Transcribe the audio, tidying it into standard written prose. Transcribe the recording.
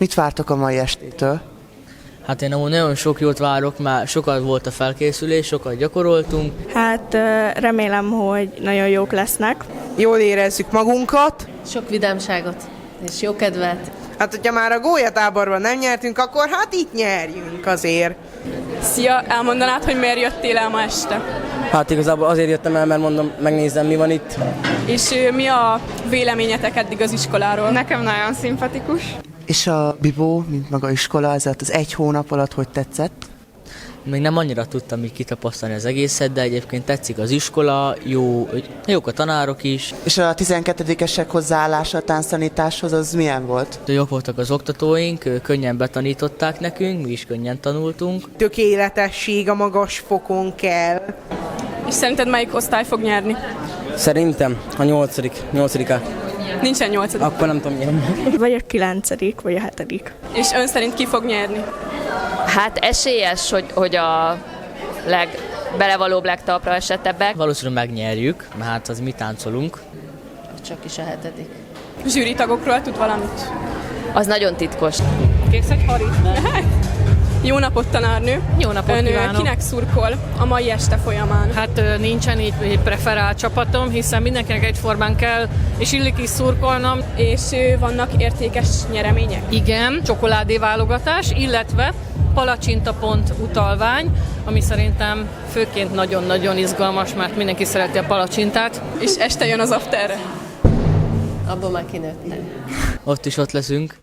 Mit vártok a mai estétől? Hát én amúgy nagyon sok jót várok, már sokat volt a felkészülés, sokat gyakoroltunk. Hát remélem, hogy nagyon jók lesznek. Jól érezzük magunkat. Sok vidámságot és jó kedvet. Hát, hogyha már a gólyatáborban nem nyertünk, akkor hát itt nyerjünk azért. Szia, elmondanád, hogy miért jöttél el ma este? Hát igazából azért jöttem el, mert mondom, megnézem, mi van itt. És mi a véleményetek eddig az iskoláról? Nekem nagyon szimpatikus. És a Bibó, mint maga iskola, ez az 1 hónap alatt hogy tetszett? Még nem annyira tudtam így kitapasztalni az egészet, de egyébként tetszik az iskola, jók a tanárok is. És a 12-esek hozzáállása a tánctanításhoz az milyen volt? Jók voltak az oktatóink, könnyen betanították nekünk, mi is könnyen tanultunk. Tökéletesség a magas fokon kell. És szerinted melyik osztály fog nyerni? Szerintem a 8-ák. Nincsen 8. Akkor nem tudom milyen. Vagy a 9. vagy a 7. És ön szerint ki fog nyerni? Hát esélyes, hogy a legbelevalóbb, legtalpra esettebbek. Valószínűleg megnyerjük, mert hát az mi táncolunk. Csak is a 7. Zsűri tagokról tud valamit? Az nagyon titkos. Kész egy harit? Jó napot, tanárnő! Jó napot Ön kívánok! kinek szurkol a mai este folyamán? Hát nincsen így preferált csapatom, hiszen mindenkinek egyformán kell, és illik is szurkolnom. És vannak értékes nyeremények? Igen, csokoládéválogatás, illetve palacsintapont utalvány, ami szerintem főként nagyon-nagyon izgalmas, mert mindenki szereti a palacsintát. És este jön az afterre? Abból már kinőttem. Ott is ott leszünk.